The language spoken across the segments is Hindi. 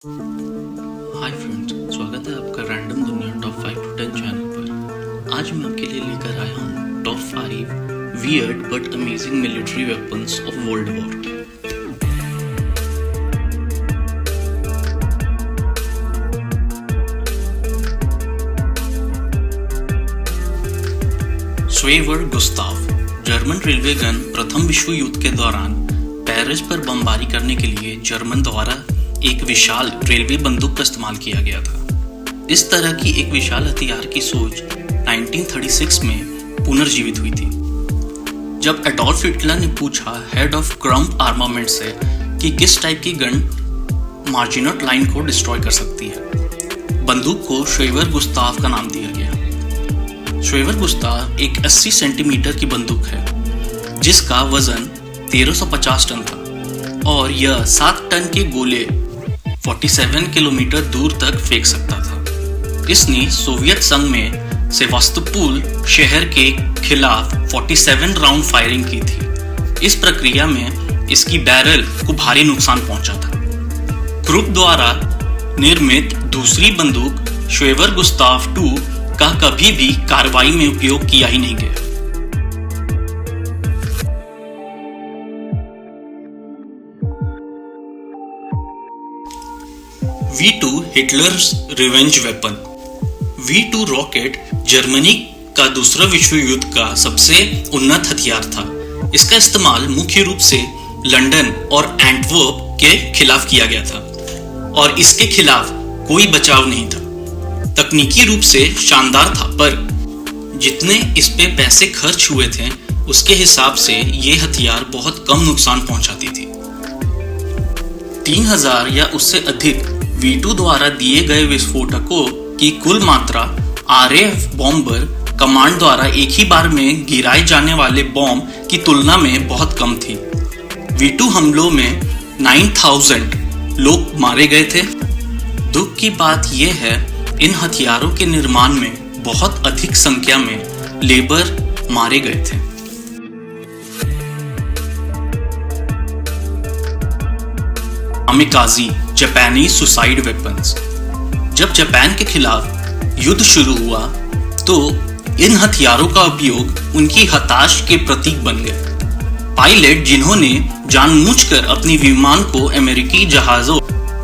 हाय फ्रेंड्स, स्वागत है आपका रैंडम दुनिया टॉप 5 टू 10 चैनल पर। आज मैं आपके लिए लेकर आया हूँ top 5 weird but amazing military weapons of world war. Schwerer Gustav German railway gun प्रथम विश्व युद्ध के दौरान पेरिस पर बमबारी करने के लिए जर्मन द्वारा एक विशाल रेलवे बंदूक का इस्तेमाल किया गया था। इस तरह की एक विशाल हथियार की सोच 1936 में पुनर्जीवित हुई थी, जब एडोल्फ हिटलर ने पूछा हेड ऑफ क्रम्प आर्मामेंट से कि किस टाइप की गन मार्जिनट लाइन को डिस्ट्रॉय कर सकती है। बंदूक को श्वेवर गुस्ताव का नाम दिया गया। श्वेवर गुस्ताव एक 80 सेंटीमीटर की बंदूक है जिसका वजन 1350 टन था और यह 7 टन के गोले 47 किलोमीटर दूर तक फेंक सकता था। इसने सोवियत संघ में सेवास्तोपोल शहर के खिलाफ 47 राउंड फायरिंग की थी। इस प्रक्रिया में इसकी बैरल को भारी नुकसान पहुंचा था। क्रुप द्वारा निर्मित दूसरी बंदूक श्वेवर गुस्ताव II का कभी भी कार्रवाई में उपयोग किया ही नहीं गया। V2 Hitler's revenge weapon. V2 rocket Germany का दूसरा विश्व युद्ध का सबसे उन्नत हथियार था। इसका इस्तेमाल मुख्य रूप से लंदन और एंटवर्प के खिलाफ किया गया था और इसके खिलाफ कोई बचाव नहीं था। तकनीकी रूप से शानदार था, पर जितने इस पे पैसे खर्च हुए थे उसके हिसाब से ये हथियार बहुत कम नुकसान पहुंचाती थी। 3000 या उससे अधिक V2 द्वारा दिए गए विस्फोटकों की कुल मात्रा RAF बॉम्बर कमांड द्वारा एक ही बार में गिराए जाने वाले बॉम्ब की तुलना में बहुत कम थी। V2 हमलों में 9000 लोग मारे गए थे। दुख की बात यह है, इन हथियारों के निर्माण में बहुत अधिक संख्या में लेबर मारे गए थे। कामिकाज़ी जापानीज सुसाइड वेपन्स। जब जापान के खिलाफ युद्ध शुरू हुआ तो इन हथियारों का उपयोग उनकी हताश के प्रतीक बन गए। पायलट जिन्होंने जानबूझकर अपनी विमान को अमेरिकी जहाजों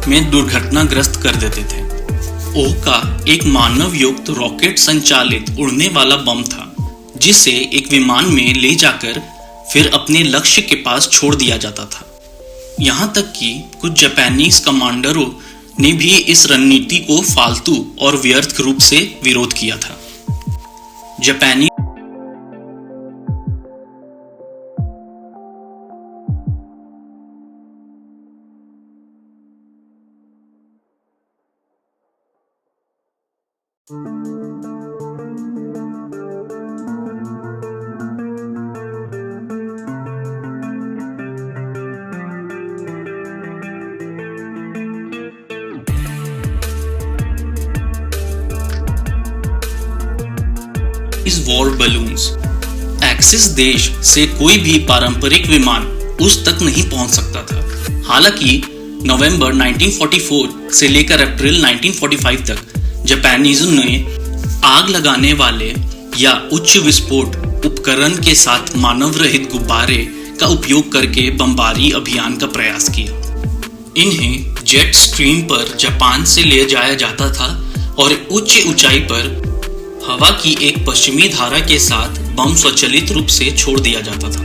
में दुर्घटनाग्रस्त कर देते थे। ओह का एक मानव युक्त रॉकेट संचालित उड़ने वाला बम था जिसे एक विमान में ले जाकर फिर अपने लक्ष्य के पास छोड़ दिया जाता था। यहाँ तक कि कुछ जापानीज कमांडरों ने भी इस रणनीति को फालतू और व्यर्थ रूप से विरोध किया था। जापानी इस वॉर बलून्स। एक्सिस देश से कोई भी पारंपरिक विमान उस तक नहीं पहुंच सकता था। हालांकि नवंबर 1944 से लेकर अप्रैल 1945 तक जापानीजों ने आग लगाने वाले या उच्च विस्फोट उपकरण के साथ मानव रहित गुब्बारे का उपयोग करके बमबारी अभियान का प्रयास किया। इन्हें जेट स्ट्रीम पर जापान से ले जाया जाता था और उच्च ऊंचाई पर हवा की एक पश्चिमी धारा के साथ बम स्वचालित रूप से छोड़ दिया जाता था।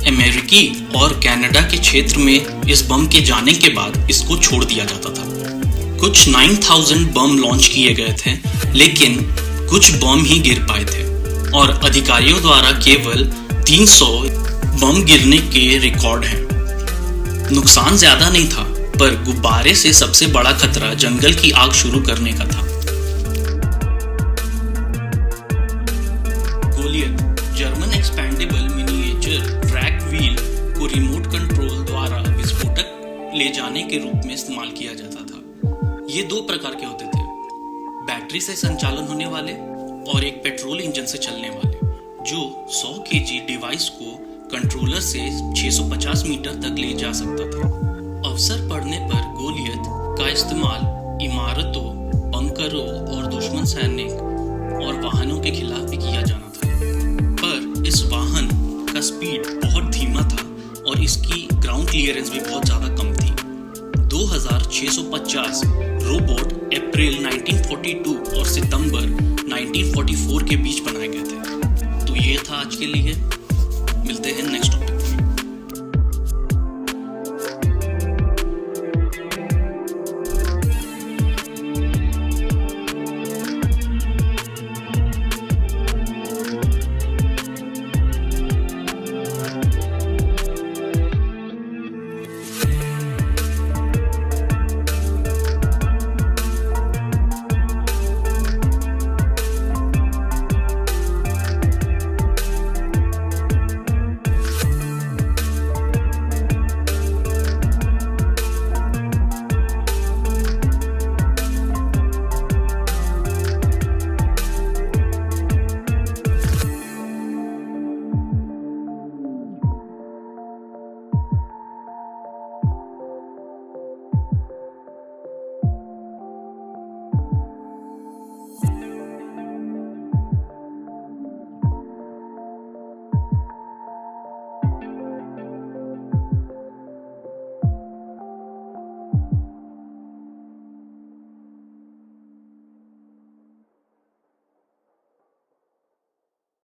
अमेरिकी और कनाडा के क्षेत्र में इस बम के जाने के बाद इसको छोड़ दिया जाता था। कुछ 9000 बम लॉन्च किए गए थे, लेकिन कुछ बम ही गिर पाए थे और अधिकारियों द्वारा केवल 300 बम गिरने के रिकॉर्ड हैं। नुकसान ज्यादा नहीं था, पर गुब्बारे से सबसे बड़ा खतरा जंगल की आग शुरू करने का था। German expendable miniature track wheel को रिमोट कंट्रोल द्वारा विस्फोटक ले जाने के रूप में इस्तेमाल किया जाता था। ये दो प्रकार के होते थे, बैटरी से संचालन होने वाले और एक पेट्रोल इंजन से चलने वाले, जो 100 kg डिवाइस को कंट्रोलर से 650 मीटर तक ले जा सकता था। अवसर पड़ने पर गोलियत का इस्तेमाल इमारतों, बंकरों और दुश्मन सैनिक और वाहनों के खिलाफ भी किया जाना था। पर इस वाहन का स्पीड बहुत धीमा था और इसकी ग्राउंड क्लियरेंस भी बहुत ज़्यादा कम थी। 2650 रोबोट अप्रैल 1942 और सितंबर 1944 के बीच बनाए गए थे। तो ये था आज के लिए। मिलते हैं नेक्स्ट टॉपिक।